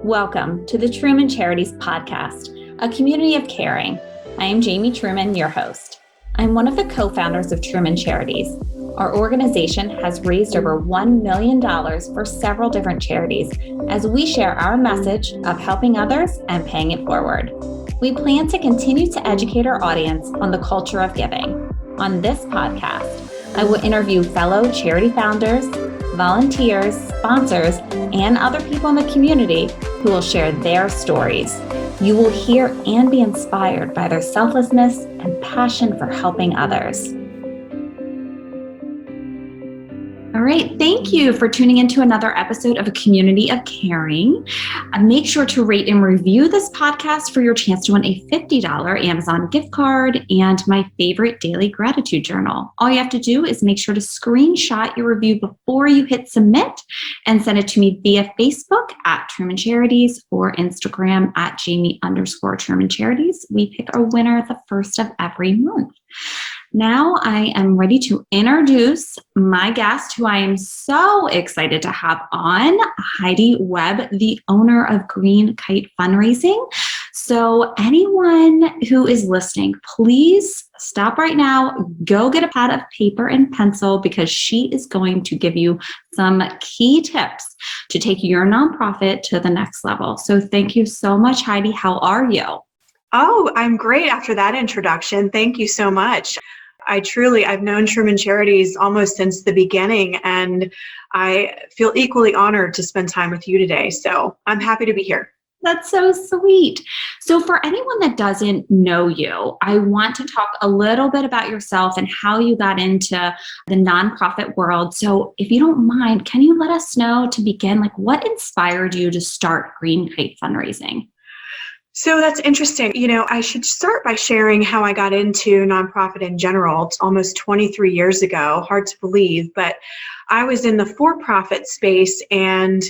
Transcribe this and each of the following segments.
Welcome to the Truman Charities podcast, a community of caring. I am Jamie Truman, your host. I'm one of the co-founders of Truman Charities. Our organization has raised over $1 million for several different charities as we share our message of helping others and paying it forward. We plan to continue to educate our audience on the culture of giving. On this podcast, I will interview fellow charity founders, volunteers, sponsors, and other people in the community who will share their stories. You will hear and be inspired by their selflessness and passion for helping others. All right, thank you for tuning into another episode of A Community of Caring. Make sure to rate and review this podcast for your chance to win a $50 Amazon gift card and my favorite daily gratitude journal. All you have to do is make sure to screenshot your review before you hit submit and send it to me via Facebook at Truman Charities or Instagram at Jamie_Truman Charities. We pick a winner the first of every month. Now I am ready to introduce my guest, who I am so excited to have on, Heidi Webb, the owner of GreenKite Fundraising. So anyone who is listening, please stop right now, go get a pad of paper and pencil, because she is going to give you some key tips to take your nonprofit to the next level. So thank you so much, Heidi. How are you? Oh, I'm great after that introduction. Thank you so much. I've known Truman Charities almost since the beginning, and I feel equally honored to spend time with you today. So I'm happy to be here. That's so sweet. So for anyone that doesn't know you, I want to talk a little bit about yourself and how you got into the nonprofit world. So if you don't mind, can you let us know to begin, what inspired you to start GreenKite Fundraising? So that's interesting. I should start by sharing how I got into nonprofit in general. It's almost 23 years ago, hard to believe, but I was in the for-profit space and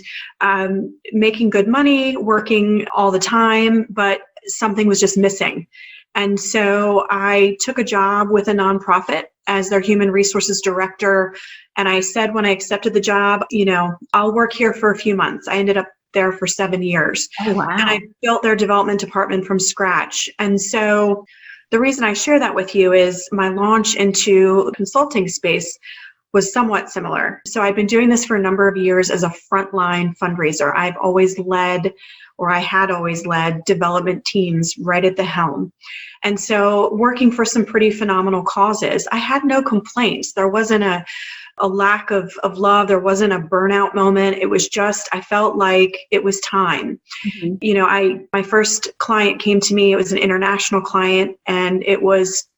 making good money, working all the time, but something was just missing. And so I took a job with a nonprofit as their human resources director. And I said, when I accepted the job, I'll work here for a few months. I ended up there for 7 years. Oh, wow. And I built their development department from scratch. And so the reason I share that with you is my launch into consulting space was somewhat similar. So I've been doing this for a number of years as a frontline fundraiser. I had always led development teams right at the helm. And so working for some pretty phenomenal causes, I had no complaints. There wasn't a lack of love. There wasn't a burnout moment. It was just, I felt like it was time. Mm-hmm. My first client came to me. It was an international client, and it was,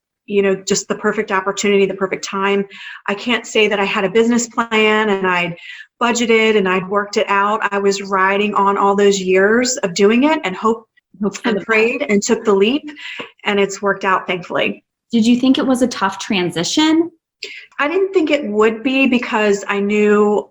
just the perfect opportunity, the perfect time. I can't say that I had a business plan and I'd budgeted and I'd worked it out. I was riding on all those years of doing it and hoped and prayed and took the leap, and it's worked out, thankfully. Did you think it was a tough transition? I didn't think it would be, because I knew,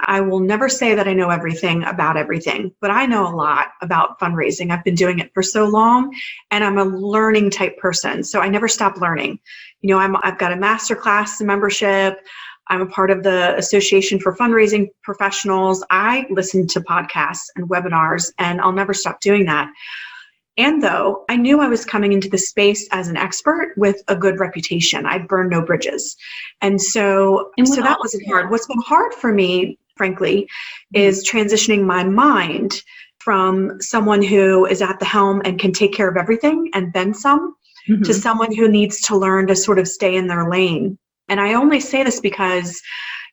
I will never say that I know everything about everything, but I know a lot about fundraising. I've been doing it for so long, and I'm a learning type person. So I never stop learning. I've got a masterclass membership. I'm a part of the Association for Fundraising Professionals. I listen to podcasts and webinars, and I'll never stop doing that. And though I knew I was coming into the space as an expert with a good reputation, I'd burned no bridges. And so that wasn't hard. What's been hard for me, frankly, is transitioning my mind from someone who is at the helm and can take care of everything and then some, mm-hmm. to someone who needs to learn to sort of stay in their lane. And I only say this because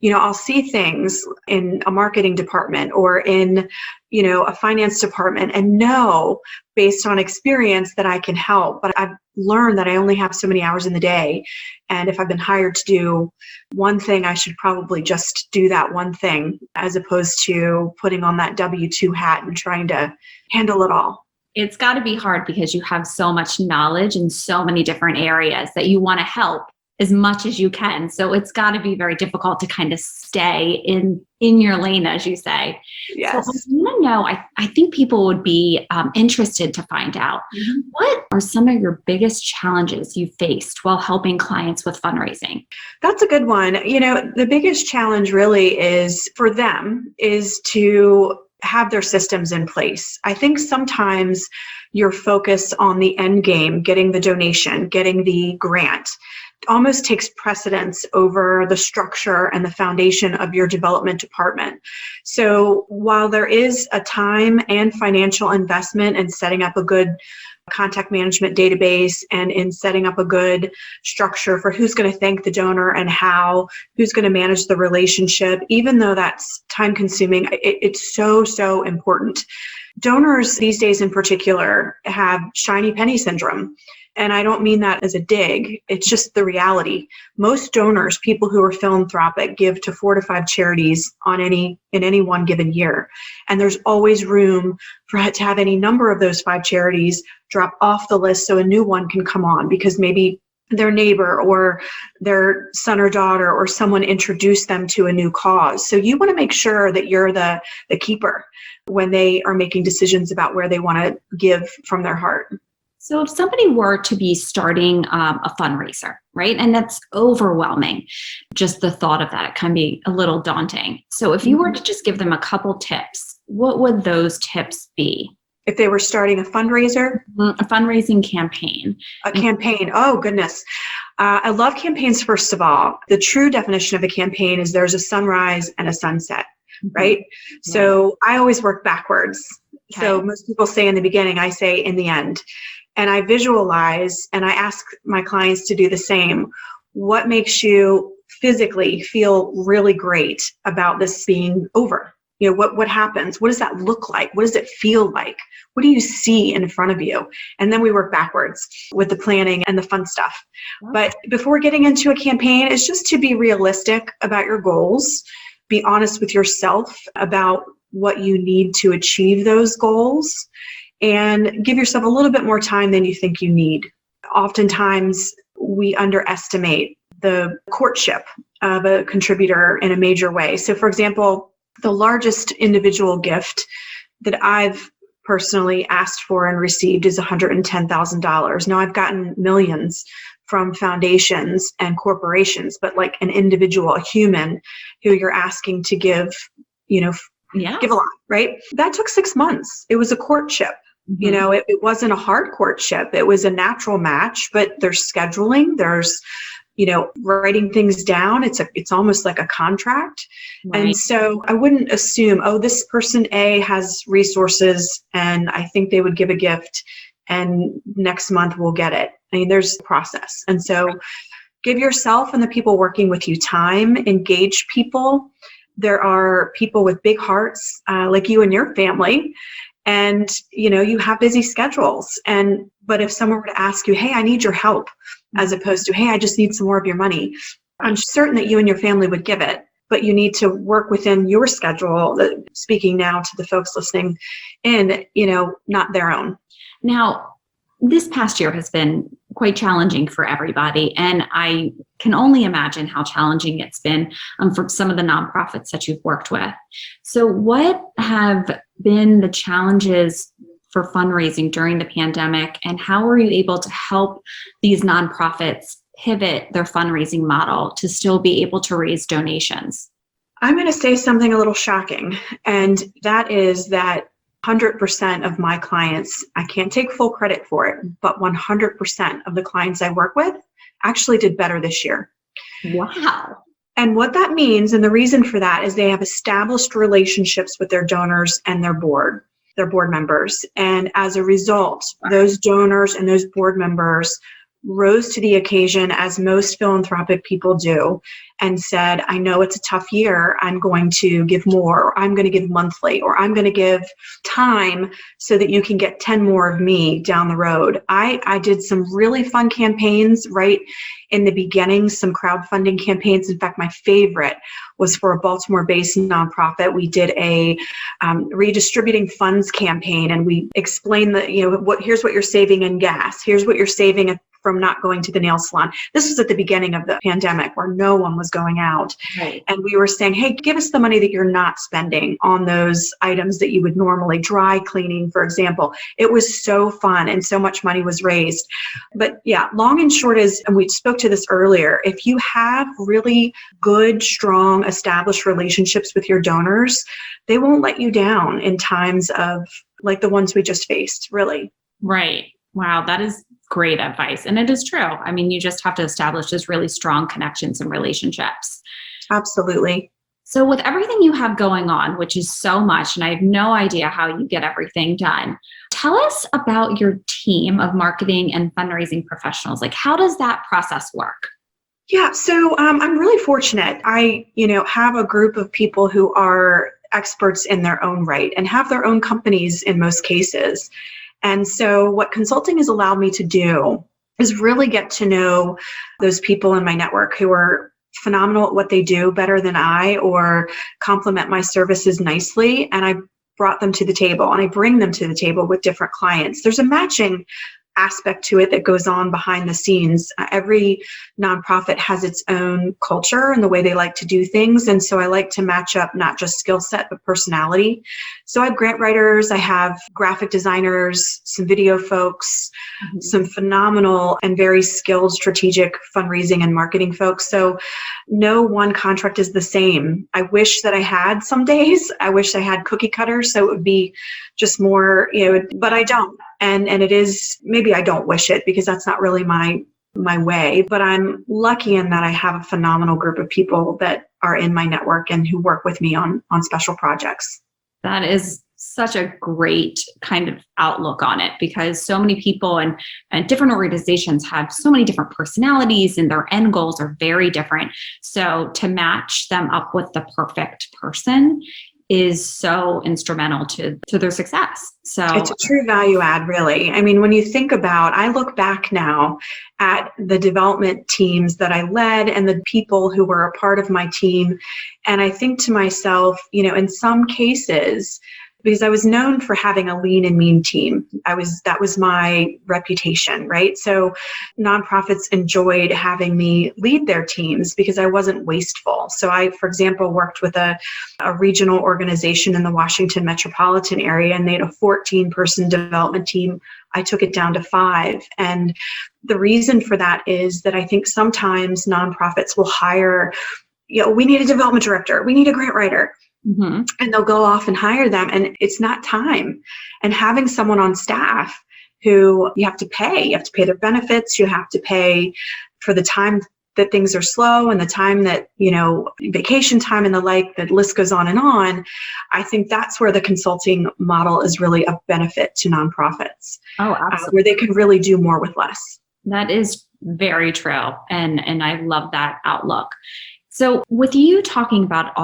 I'll see things in a marketing department or in, a finance department, and know based on experience that I can help. But I've learned that I only have so many hours in the day. And if I've been hired to do one thing, I should probably just do that one thing, as opposed to putting on that W-2 hat and trying to handle it all. It's got to be hard because you have so much knowledge in so many different areas that you want to help as much as you can. So it's got to be very difficult to kind of stay in your lane, as you say. Yes. So I want to know, I think people would be interested to find out, mm-hmm. what are some of your biggest challenges you faced while helping clients with fundraising? That's a good one. The biggest challenge really is for them is to have their systems in place. I think sometimes your focus on the end game, getting the donation, getting the grant, almost takes precedence over the structure and the foundation of your development department. So while there is a time and financial investment in setting up a good contact management database and in setting up a good structure for who's going to thank the donor and how, who's going to manage the relationship, even though that's time consuming, it's so important. Donors these days in particular have shiny penny syndrome. And I don't mean that as a dig. It's just the reality. Most donors, people who are philanthropic, give to 4 to 5 charities in any one given year. And there's always room to have any number of those 5 charities drop off the list so a new one can come on, because maybe their neighbor or their son or daughter or someone introduced them to a new cause. So you want to make sure that you're the keeper when they are making decisions about where they want to give from their heart. So if somebody were to be starting a fundraiser, right, and that's overwhelming, just the thought of that, it can be a little daunting. So if you were to just give them a couple tips, what would those tips be? If they were starting a fundraiser? A fundraising campaign. A campaign. Oh, goodness. I love campaigns, first of all. The true definition of a campaign is there's a sunrise and a sunset, right? Yeah. So I always work backwards. Okay. So most people say in the beginning, I say in the end. And I visualize, and I ask my clients to do the same. What makes you physically feel really great about this being over? You know, what happens? What does that look like? What does it feel like? What do you see in front of you? And then we work backwards with the planning and the fun stuff. Okay. But before getting into a campaign, it's just to be realistic about your goals. Be honest with yourself about what you need to achieve those goals. And give yourself a little bit more time than you think you need. Oftentimes, we underestimate the courtship of a contributor in a major way. So, for example, the largest individual gift that I've personally asked for and received is $110,000. Now, I've gotten millions from foundations and corporations, but like an individual, a human who you're asking to give, give a lot, right? That took 6 months. It was a courtship. Mm-hmm. It wasn't a hard courtship. It was a natural match, but there's scheduling, there's, writing things down. It's almost like a contract. Right. And so I wouldn't assume, this person A has resources and I think they would give a gift and next month we'll get it. I mean, there's a process. And so give yourself and the people working with you time, engage people. There are people with big hearts, like you and your family. And, you have busy schedules. But if someone were to ask you, hey, I need your help, as opposed to, hey, I just need some more of your money, I'm certain that you and your family would give it. But you need to work within your schedule, speaking now to the folks listening in, not their own. Now, this past year has been quite challenging for everybody. And I can only imagine how challenging it's been for some of the nonprofits that you've worked with. So what have been the challenges for fundraising during the pandemic, and how are you able to help these nonprofits pivot their fundraising model to still be able to raise donations? I'm going to say something a little shocking, and that is that 100% of my clients, I can't take full credit for it, but 100% of the clients I work with actually did better this year. Wow. And what that means, and the reason for that, is they have established relationships with their donors and their board members. And as a result, those donors and those board members rose to the occasion, as most philanthropic people do, and said, I know it's a tough year. I'm going to give more, or I'm going to give monthly, or I'm going to give time so that you can get 10 more of me down the road. I did some really fun campaigns right in the beginning, some crowdfunding campaigns. In fact, my favorite was for a Baltimore-based nonprofit. We did a redistributing funds campaign, and we explained that, here's what you're saving in gas. Here's what you're saving from not going to the nail salon. This was at the beginning of the pandemic where no one was going out. Right. And we were saying, hey, give us the money that you're not spending on those items that you would normally, dry cleaning, for example. It was so fun and so much money was raised. But yeah, long and short is, and we spoke to this earlier, if you have really good, strong, established relationships with your donors, they won't let you down in times of like the ones we just faced, really. Right. Wow. That is great advice. And it is true. I mean, you just have to establish those really strong connections and relationships. Absolutely. So with everything you have going on, which is so much, and I have no idea how you get everything done, tell us about your team of marketing and fundraising professionals. Like, how does that process work? Yeah, so I'm really fortunate. I, have a group of people who are experts in their own right and have their own companies in most cases. And so what consulting has allowed me to do is really get to know those people in my network who are phenomenal at what they do, better than I, or complement my services nicely. And I brought them to the table, and I bring them to the table with different clients. There's a matching aspect to it that goes on behind the scenes. Every nonprofit has its own culture and the way they like to do things. And so I like to match up not just skill set, but personality. So I have grant writers, I have graphic designers, some video folks, some phenomenal and very skilled strategic fundraising and marketing folks. So no one contract is the same. I wish that I had some days. I wish I had cookie cutters, so it would be just more, but I don't. And it is, maybe I don't wish it because that's not really my way, but I'm lucky in that I have a phenomenal group of people that are in my network and who work with me on special projects. That is such a great kind of outlook on it, because so many people and different organizations have so many different personalities and their end goals are very different. So to match them up with the perfect person is so instrumental to their success. So it's a true value add, really. I mean, when you think about, I look back now at the development teams that I led and the people who were a part of my team. And I think to myself, in some cases, because I was known for having a lean and mean team. That was my reputation, right? So nonprofits enjoyed having me lead their teams because I wasn't wasteful. So I, for example, worked with a regional organization in the Washington metropolitan area, and they had a 14-person development team. I took it down to 5. And the reason for that is that I think sometimes nonprofits will hire, we need a development director, we need a grant writer. Mm-hmm. And they'll go off and hire them, and it's not time. And having someone on staff who you have to pay their benefits, you have to pay for the time that things are slow and the time that, vacation time and the like, the list goes on and on. I think that's where the consulting model is really a benefit to nonprofits. Oh, absolutely. Where they can really do more with less. That is very true. And I love that outlook. So with you talking about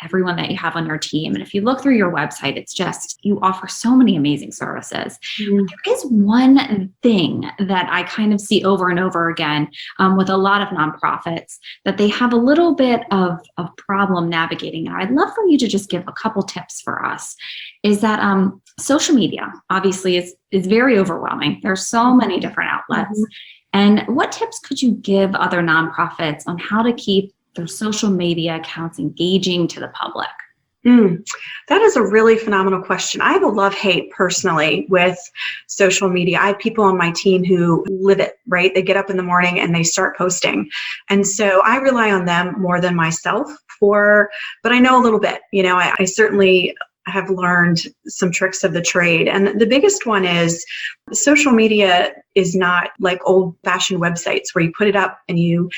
everyone that you have on your team, and if you look through your website, it's just, you offer so many amazing services. Mm-hmm. There is one thing that I kind of see over and over again with a lot of nonprofits, that they have a little bit of problem navigating. And I'd love for you to just give a couple tips for us, is that social media obviously is very overwhelming. There's so many different outlets. Mm-hmm. And what tips could you give other nonprofits on how to keep their social media accounts engaging to the public? That is a really phenomenal question. I have a love-hate personally with social media. I have people on my team who live it, right? They get up in the morning and they start posting. And so I rely on them more than myself but I know a little bit. I certainly have learned some tricks of the trade. And the biggest one is social media is not like old-fashioned websites where you put it up and you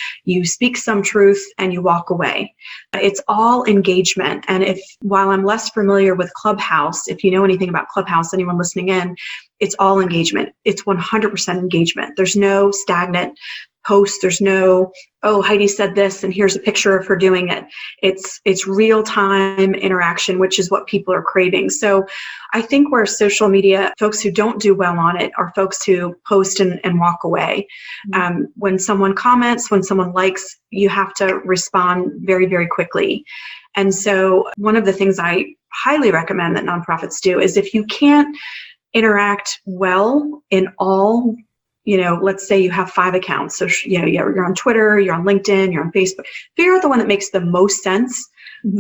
speak some truth and you walk away. It's all engagement. And while I'm less familiar with Clubhouse, if you know anything about Clubhouse, anyone listening in, it's all engagement. It's 100% engagement. There's no stagnant post. There's no, Heidi said this and here's a picture of her doing it. It's real-time interaction, which is what people are craving. So I think where social media, folks who don't do well on it are folks who post and walk away. When someone comments, when someone likes, you have to respond very, very quickly. And so one of the things I highly recommend that nonprofits do is, if you can't interact well in all let's say you have 5 accounts. So, you're on Twitter, you're on LinkedIn, you're on Facebook. Figure out the one that makes the most sense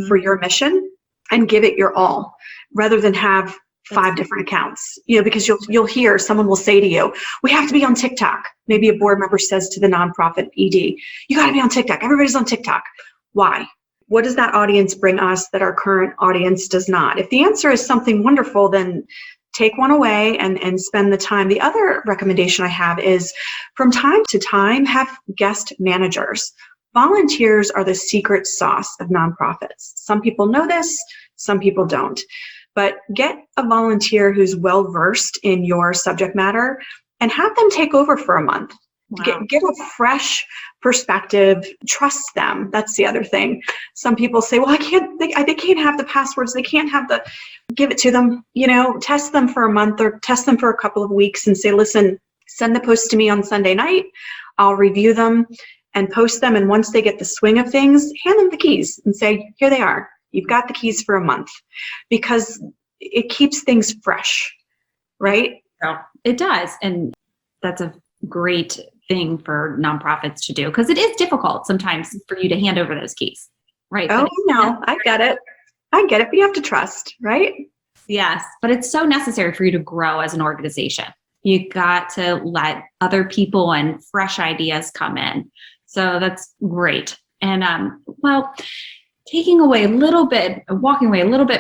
for your mission and give it your all, rather than have 5 different accounts, because you'll hear someone will say to you, we have to be on TikTok. Maybe a board member says to the nonprofit ED, you got to be on TikTok. Everybody's on TikTok. Why? What does that audience bring us that our current audience does not? If the answer is something wonderful, then take one away and spend the time. The other recommendation I have is, from time to time, have guest managers. Volunteers are the secret sauce of nonprofits. Some people know this, some people don't. But get a volunteer who's well-versed in your subject matter and have them take over for a month. Wow. Get a fresh perspective, trust them. That's the other thing. Some people say, well, they can't have the passwords. They can't have give it to them, test them for a month or test them for a couple of weeks and say, listen, send the posts to me on Sunday night. I'll review them and post them. And once they get the swing of things, hand them the keys and say, here they are. You've got the keys for a month, because it keeps things fresh, right? Yeah, it does. And that's a great thing for nonprofits to do, because it is difficult sometimes for you to hand over those keys, right? Oh, no, I get it. But you have to trust, right? Yes, but it's so necessary for you to grow as an organization. You got to let other people and fresh ideas come in. So that's great. And walking away a little bit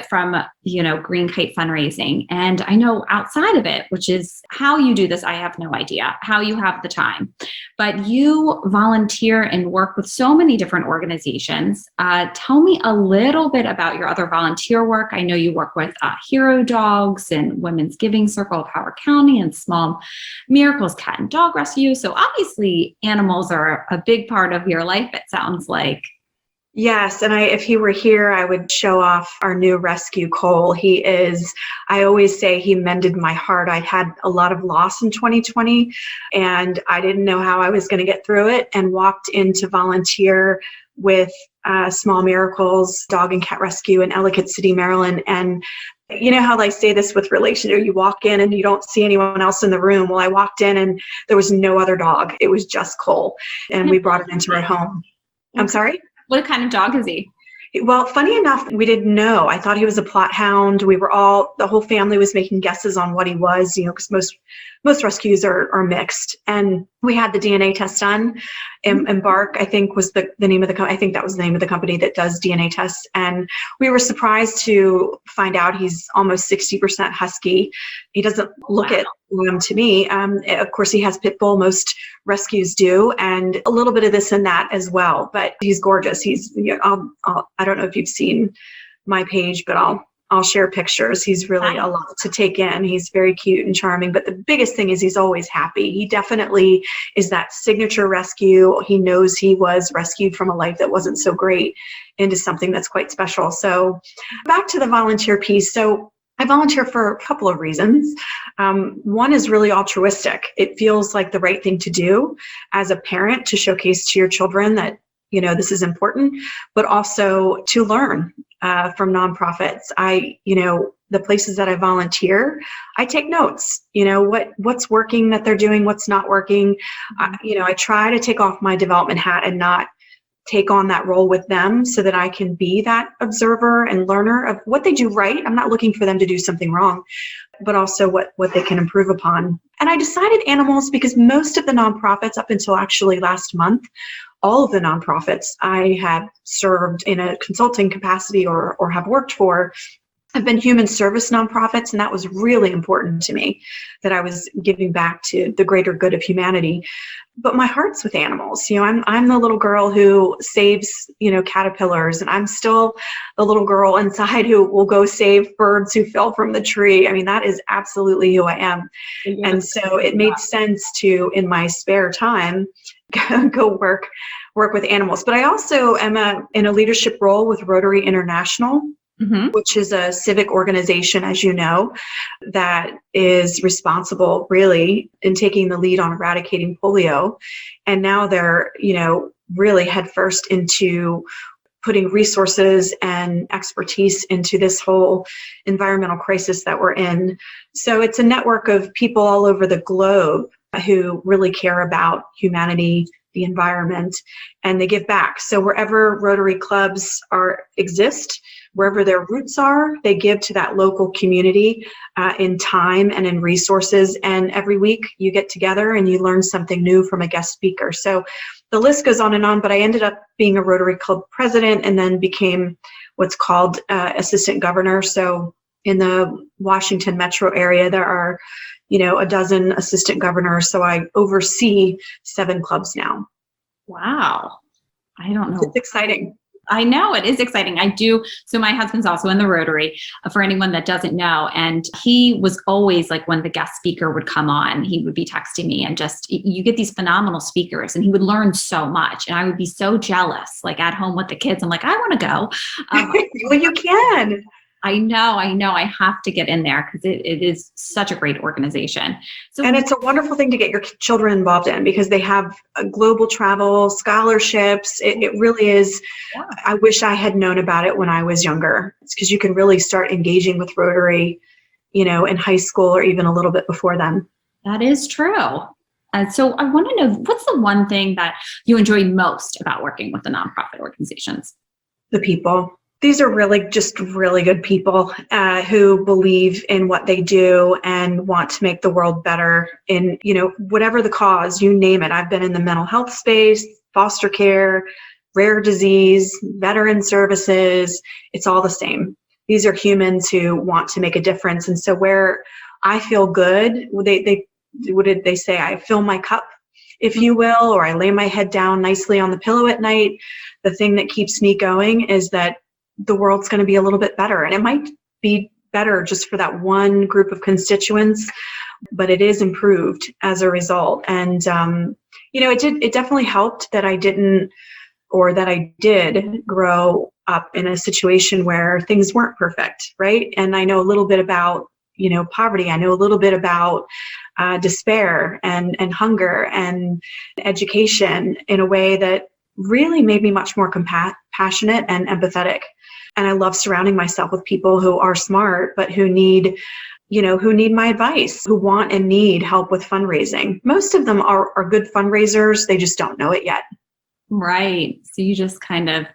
from, GreenKite Fundraising. And I know outside of it, which is how you do this, I have no idea how you have the time, but you volunteer and work with so many different organizations. Tell me a little bit about your other volunteer work. I know you work with Hero Dogs and Women's Giving Circle of Howard County and Small Miracles Cat and Dog Rescue. So obviously animals are a big part of your life, it sounds like. Yes, and if he were here, I would show off our new rescue, Cole. I always say he mended my heart. I had a lot of loss in 2020, and I didn't know how I was going to get through it, and walked in to volunteer with Small Miracles Dog and Cat Rescue in Ellicott City, Maryland. And you know how they say this with relationships, you walk in and you don't see anyone else in the room. Well, I walked in and there was no other dog. It was just Cole, and we brought him into our home. I'm sorry? What kind of dog is he? Well, funny enough, we didn't know. I thought he was a plot hound. The whole family was making guesses on what he was, because most rescues are mixed. And we had the DNA test done. Embark, I think, was the name of the company. I think that was the name of the company that does DNA tests. And we were surprised to find out he's almost 60% husky. He doesn't look it to me. Of course, he has pit bull. Most rescues do, and a little bit of this and that as well. But he's gorgeous. I don't know if you've seen my page, but I'll share pictures. He's really a lot to take in. He's very cute and charming. But the biggest thing is he's always happy. He definitely is that signature rescue. He knows he was rescued from a life that wasn't so great into something that's quite special. So back to the volunteer piece. So I volunteer for a couple of reasons. One is really altruistic. It feels like the right thing to do as a parent, to showcase to your children that, this is important, but also to learn from nonprofits. The places that I volunteer, I take notes, what's working that they're doing, what's not working. I try to take off my development hat and not take on that role with them, so that I can be that observer and learner of what they do right. I'm not looking for them to do something wrong, but also what they can improve upon. And I decided animals because most of the nonprofits, up until actually last month, all of the nonprofits I had served in a consulting capacity or have worked for have been human service nonprofits. And that was really important to me, that I was giving back to the greater good of humanity. But my heart's with animals. I'm the little girl who saves, caterpillars, and I'm still the little girl inside who will go save birds who fell from the tree. I mean, that is absolutely who I am. Yes. And so it made sense to, in my spare time, go work with animals. But I also am in a leadership role with Rotary International, which is a civic organization, as you know, that is responsible really in taking the lead on eradicating polio. And now they're, really headfirst into putting resources and expertise into this whole environmental crisis that we're in. So it's a network of people all over the globe who really care about humanity, the environment, and they give back. So wherever Rotary clubs exist, wherever their roots are, they give to that local community in time and in resources. And every week you get together and you learn something new from a guest speaker. So the list goes on, but I ended up being a Rotary Club president and then became what's called assistant governor. So in the Washington metro area, there are, a dozen assistant governors. So I oversee 7 clubs now. Wow. I don't know. It's exciting. I know it is exciting. I do. So my husband's also in the Rotary, for anyone that doesn't know. And he was always like, when the guest speaker would come on, he would be texting me and you get these phenomenal speakers and he would learn so much. And I would be so jealous, like at home with the kids. I'm like, I want to go. Well, you can. I know. I have to get in there because it is such a great organization. And it's a wonderful thing to get your children involved in because they have global travel, scholarships. It really is. Yeah. I wish I had known about it when I was younger. It's because you can really start engaging with Rotary, in high school or even a little bit before then. That is true. So I want to know, what's the one thing that you enjoy most about working with the nonprofit organizations? The people. These are really good people who believe in what they do and want to make the world better in, whatever the cause, you name it. I've been in the mental health space, foster care, rare disease, veteran services. It's all the same. These are humans who want to make a difference. And so where I feel good, what did they say? I fill my cup, if you will, or I lay my head down nicely on the pillow at night. The thing that keeps me going is that the world's going to be a little bit better. And it might be better just for that one group of constituents, but it is improved as a result. And, it definitely helped that I did grow up in a situation where things weren't perfect, right? And I know a little bit about, poverty. I know a little bit about despair and hunger and education in a way that really made me much more compassionate and empathetic. And I love surrounding myself with people who are smart, but who need my advice, who want and need help with fundraising. Most of them are good fundraisers. They just don't know it yet. Right. So you just kind of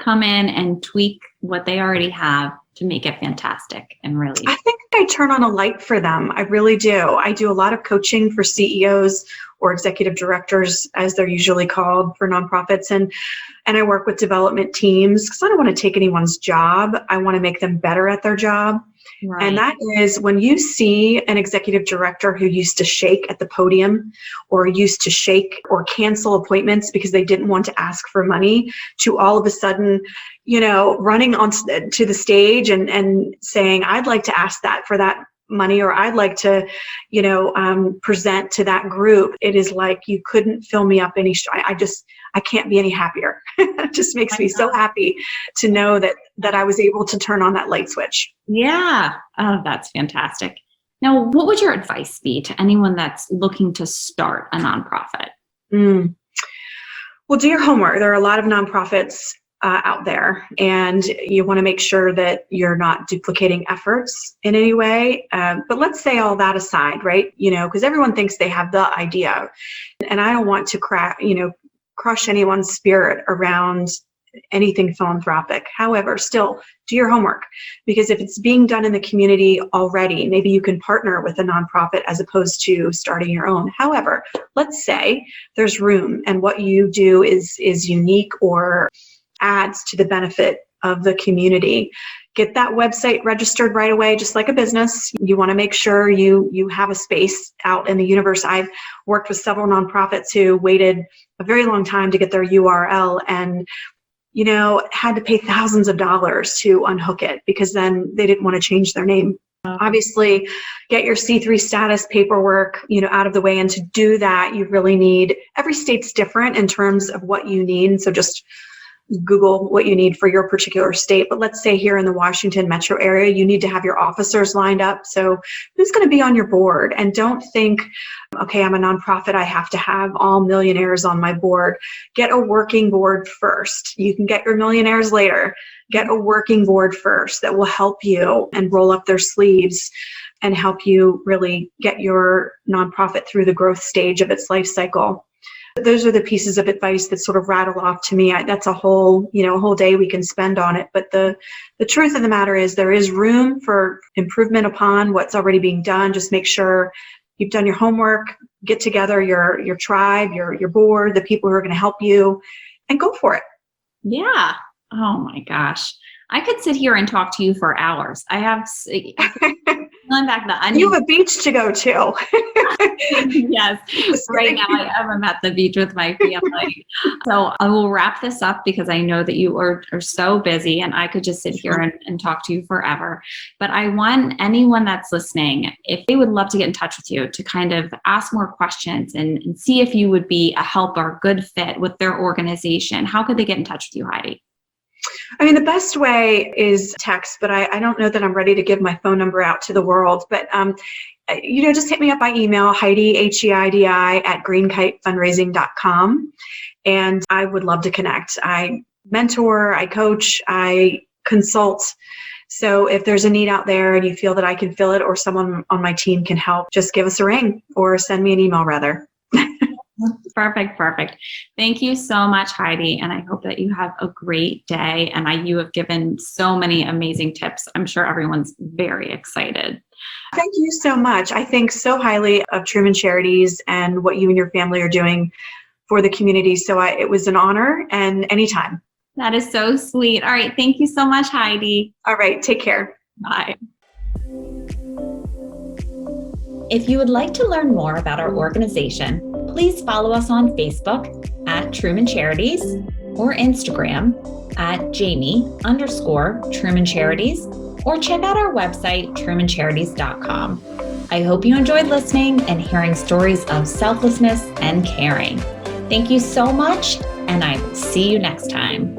come in and tweak what they already have to make it fantastic and really. I think I turn on a light for them. I really do. I do a lot of coaching for CEOs or executive directors, as they're usually called, for nonprofits. And I work with development teams because I don't want to take anyone's job. I want to make them better at their job. Right. And that is when you see an executive director who used to shake at the podium or used to shake or cancel appointments because they didn't want to ask for money, to all of a sudden, running onto the stage and saying, I'd like to ask that for that money, or I'd like to, present to that group. It is like, you couldn't fill me up any. I can't be any happier. It just makes me so happy to know that I was able to turn on that light switch. Yeah. Oh, that's fantastic. Now, what would your advice be to anyone that's looking to start a nonprofit? Well, do your homework. There are a lot of nonprofits out there, and you want to make sure that you're not duplicating efforts in any way. But let's say all that aside, right? Because everyone thinks they have the idea, and I don't want to crush anyone's spirit around anything philanthropic. However, still do your homework, because if it's being done in the community already, maybe you can partner with a nonprofit as opposed to starting your own. However, let's say there's room and what you do is unique or adds to the benefit of the community. Get that website registered right away, just like a business. You want to make sure you have a space out in the universe. I've worked with several nonprofits who waited a very long time to get their URL and had to pay thousands of dollars to unhook it because then they didn't want to change their name. Obviously, get your C3 status paperwork, out of the way. And to do that, you really need, every state's different in terms of what you need. So just Google what you need for your particular state. But let's say here in the Washington metro area, you need to have your officers lined up. So who's going to be on your board? And don't think, okay, I'm a nonprofit, I have to have all millionaires on my board. Get a working board first. You can get your millionaires later. Get a working board first that will help you and roll up their sleeves and help you really get your nonprofit through the growth stage of its life cycle. Those are the pieces of advice that sort of rattle off to me. That's a whole day we can spend on it. But the truth of the matter is there is room for improvement upon what's already being done. Just make sure you've done your homework, get together your tribe, your board, the people who are going to help you, and go for it. Yeah. Oh my gosh. I could sit here and talk to you for hours. I have peeling back the onion. You have a beach to go to. Yes. Right now I am at the beach with my family. So I will wrap this up because I know that you are so busy and I could just sit here and talk to you forever. But I want anyone that's listening, if they would love to get in touch with you to kind of ask more questions and see if you would be a help or a good fit with their organization, how could they get in touch with you, Heidi? I mean, the best way is text, but I don't know that I'm ready to give my phone number out to the world. But, just hit me up by email, Heidi, Heidi, at GreenKiteFundraising.com. And I would love to connect. I mentor, I coach, I consult. So if there's a need out there and you feel that I can fill it or someone on my team can help, just give us a ring or send me an email rather. Perfect. Thank you so much, Heidi. And I hope that you have a great day. And you have given so many amazing tips. I'm sure everyone's very excited. Thank you so much. I think so highly of Truman Charities and what you and your family are doing for the community. So it was an honor, and anytime. That is so sweet. All right. Thank you so much, Heidi. All right. Take care. Bye. If you would like to learn more about our organization, please follow us on Facebook at Truman Charities or Instagram at Jamie_Truman Charities, or check out our website, trumancharities.com. I hope you enjoyed listening and hearing stories of selflessness and caring. Thank you so much, and I will see you next time.